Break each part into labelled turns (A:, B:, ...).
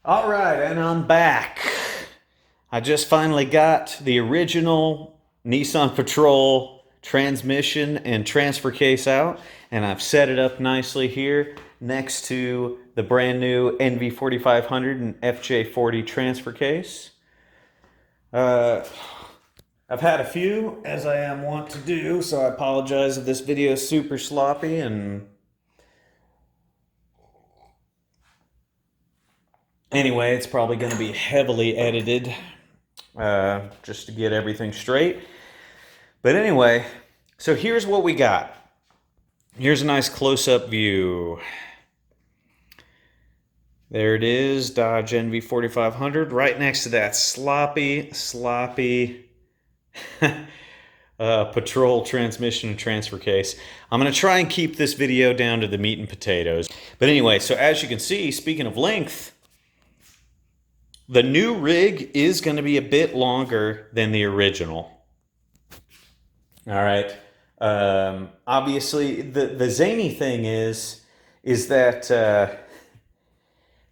A: All right, and I'm back. I just finally got the original Nissan Patrol transmission and transfer case out, and I've set it up nicely here next to the brand new NV4500 and FJ40 transfer case. I've had a few, as I am wont to do, so I apologize if this video is super sloppy and anyway, it's probably going to be heavily edited just to get everything straight. But anyway, so here's what we got. Here's a nice close-up view. There it is, Dodge NV4500, right next to that sloppy Patrol transmission and transfer case. I'm going to try and keep this video down to the meat and potatoes. But anyway, so as you can see, speaking of length, the new rig is going to be a bit longer than the original. All right. Obviously, the zany thing is that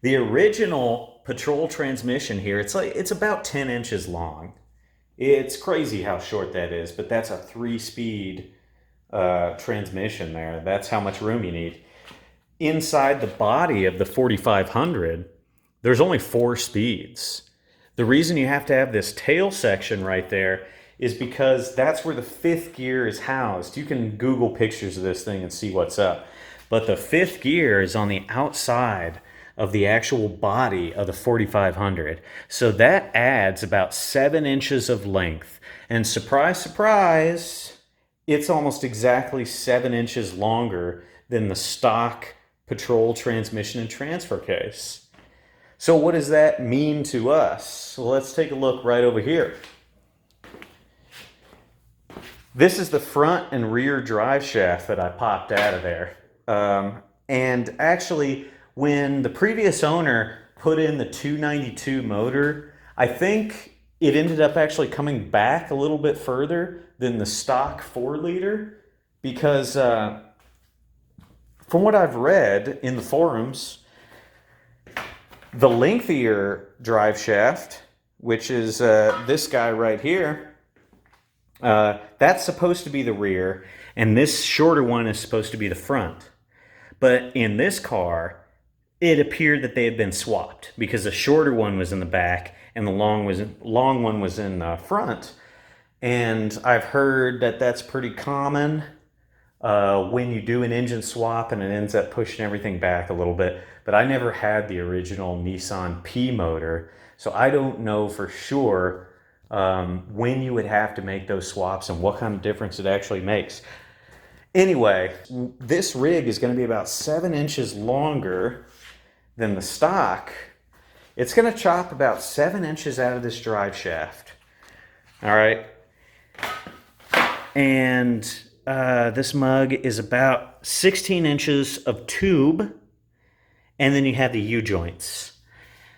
A: the original Patrol transmission here, it's about 10 inches long. It's crazy how short that is, but that's a 3-speed transmission there. That's how much room you need. Inside the body of the 4500, there's only 4 speeds. The reason you have to have this tail section right there is because that's where the 5th gear is housed. You can Google pictures of this thing and see what's up. But the 5th gear is on the outside of the actual body of the 4500. So that adds about 7 inches of length. And surprise, surprise, it's almost exactly 7 inches longer than the stock Patrol transmission and transfer case. So what does that mean to us? Well, let's take a look right over here. This is the front and rear drive shaft that I popped out of there. And actually, when the previous owner put in the 292 motor, I think it ended up actually coming back a little bit further than the stock 4-liter because from what I've read in the forums, the lengthier drive shaft, which is this guy right here, that's supposed to be the rear, and this shorter one is supposed to be the front. But in this car, it appeared that they had been swapped because the shorter one was in the back and the long one was in the front. And I've heard that that's pretty common when you do an engine swap and it ends up pushing everything back a little bit. But I never had the original Nissan P motor, so I don't know for sure when you would have to make those swaps and what kind of difference it actually makes. Anyway, this rig is going to be about 7 inches longer than the stock. It's going to chop about 7 inches out of this drive shaft. All right. And this mug is about 16 inches of tube. And then you have the U-joints.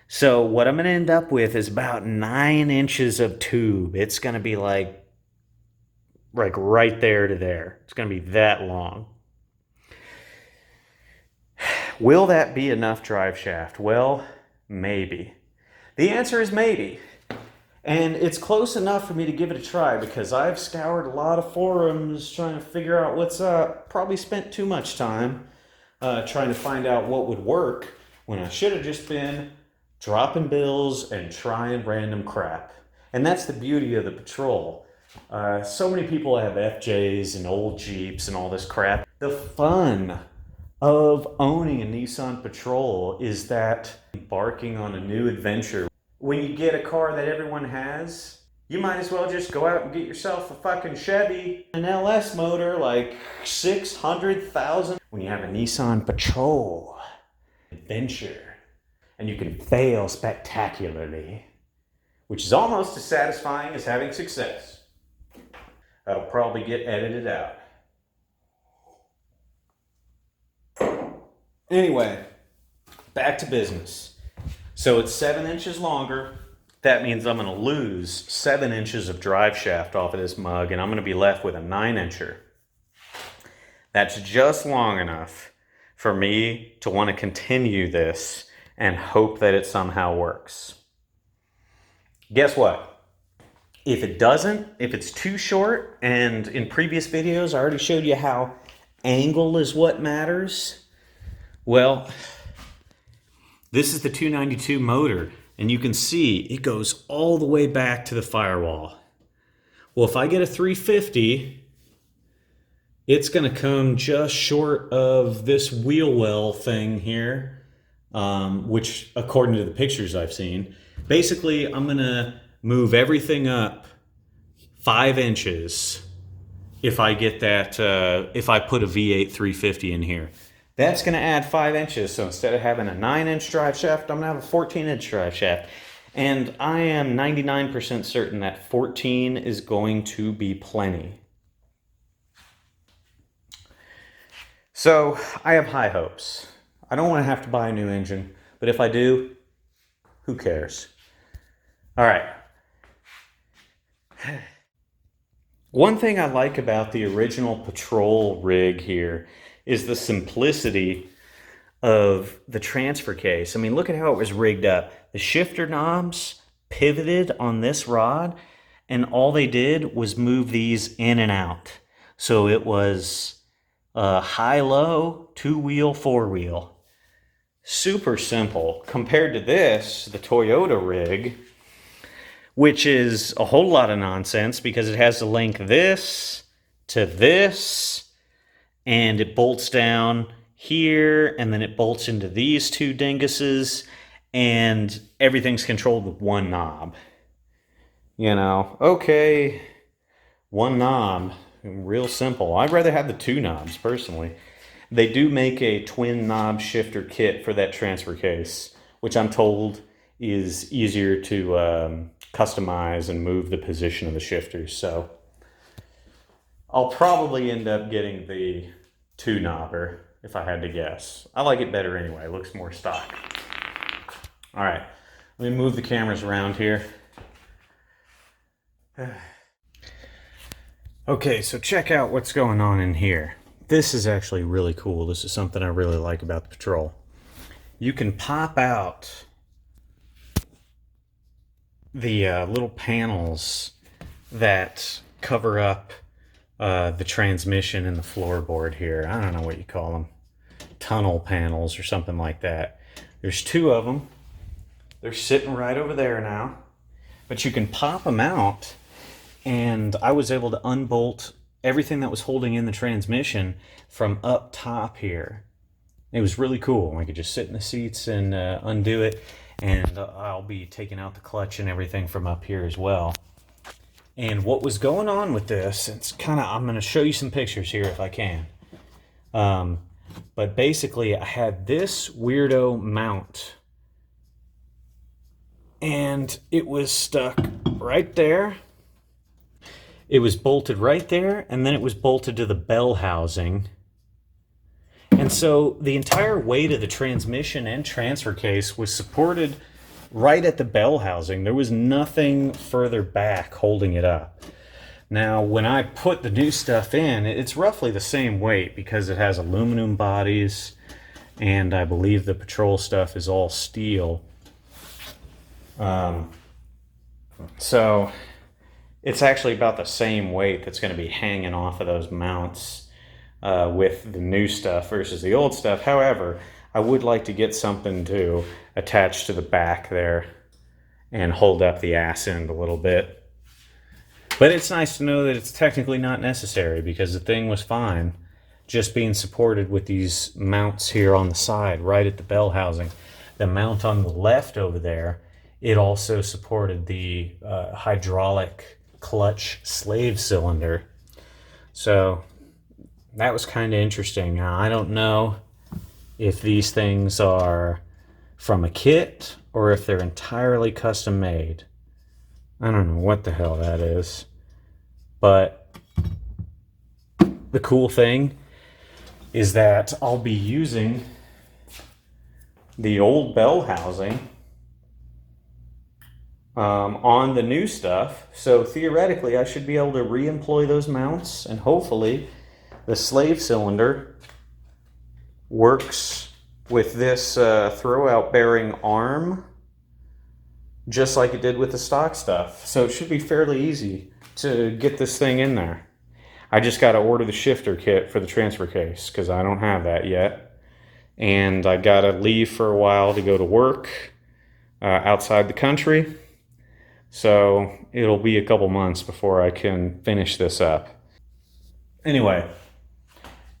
A: So what I'm going to end up with is about 9 inches of tube. It's going to be like right there to there. It's going to be that long. Will that be enough drive shaft? Well, maybe. The answer is maybe. And it's close enough for me to give it a try because I've scoured a lot of forums trying to figure out what's up. Probably spent too much time trying to find out what would work when I should have just been dropping bills and trying random crap. And that's the beauty of the Patrol. So many people have FJs and old Jeeps and all this crap. The fun of owning a Nissan Patrol is that embarking on a new adventure. When you get a car that everyone has, you might as well just go out and get yourself a fucking Chevy, an LS motor, like 600,000. When you have a Nissan Patrol adventure, and you can fail spectacularly, which is almost as satisfying as having success. That'll probably get edited out. Anyway, back to business. So it's 7 inches longer. That means I'm going to lose 7 inches of drive shaft off of this mug, and I'm going to be left with a 9-incher. That's just long enough for me to want to continue this and hope that it somehow works. Guess what? If it doesn't, if it's too short, and in previous videos I already showed you how angle is what matters, well, this is the 292 motor, and you can see it goes all the way back to the firewall. Well, if I get a 350, it's going to come just short of this wheel well thing here, which according to the pictures I've seen, basically I'm going to move everything up 5 inches if I get that, if I put a V8 350 in here. That's going to add 5 inches. So instead of having a 9-inch drive shaft, I'm going to have a 14-inch drive shaft. And I am 99% certain that 14 is going to be plenty. So I have high hopes. I don't want to have to buy a new engine, but if I do, who cares? All right. One thing I like about the original Patrol rig here is the simplicity of the transfer case. I mean, look at how it was rigged up. The shifter knobs pivoted on this rod, and all they did was move these in and out. So it was high-low, 2-wheel, 4-wheel. Super simple compared to this, the Toyota rig, which is a whole lot of nonsense because it has to link this to this, and it bolts down here, and then it bolts into these 2 dinguses, and everything's controlled with 1 knob. You know, okay, 1 knob, real simple. I'd rather have the 2 knobs, personally. They do make a twin knob shifter kit for that transfer case, which I'm told is easier to customize and move the position of the shifters. So I'll probably end up getting the 2-knobber if I had to guess. I like it better anyway. It looks more stock. All right, let me move the cameras around here. Okay, so check out what's going on in here. This is actually really cool. This is something I really like about the Patrol. You can pop out the little panels that cover up the transmission and the floorboard here. I don't know what you call them. Tunnel panels or something like that. There's 2 of them. They're sitting right over there now. But you can pop them out, and I was able to unbolt everything that was holding in the transmission from up top here. It was really cool. I could just sit in the seats and undo it, and I'll be taking out the clutch and everything from up here as well. And what was going on with this, it's kind of, I'm going to show you some pictures here if I can. But basically I had this weirdo mount, and it was stuck right there. It was bolted right there, and then it was bolted to the bell housing. And so the entire weight of the transmission and transfer case was supported right at the bell housing. There was nothing further back holding it up. Now, when I put the new stuff in, it's roughly the same weight because it has aluminum bodies, and I believe the Patrol stuff is all steel. So it's actually about the same weight that's going to be hanging off of those mounts with the new stuff versus the old stuff. However, I would like to get something to attach to the back there and hold up the ass end a little bit. But it's nice to know that it's technically not necessary because the thing was fine just being supported with these mounts here on the side right at the bell housing. The mount on the left over there, it also supported the hydraulic clutch slave cylinder. So that was kind of interesting. Now, I don't know if these things are from a kit or if they're entirely custom made. I don't know what the hell that is. But the cool thing is that I'll be using the old bell housing on the new stuff. So theoretically, I should be able to re-employ those mounts, and hopefully the slave cylinder works with this throwout bearing arm just like it did with the stock stuff. So it should be fairly easy to get this thing in there. I just got to order the shifter kit for the transfer case because I don't have that yet. And I got to leave for a while to go to work outside the country. So it'll be a couple months before I can finish this up. Anyway,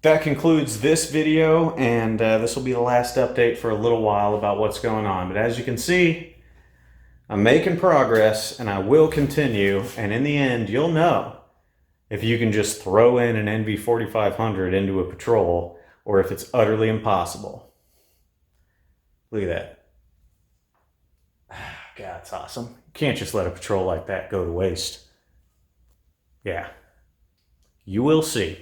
A: that concludes this video, and this will be the last update for a little while about what's going on. But as you can see, I'm making progress, and I will continue, and in the end, you'll know if you can just throw in an NV4500 into a patrol, or if it's utterly impossible. Look at that. God, it's awesome. You can't just let a patrol like that go to waste. Yeah. You will see.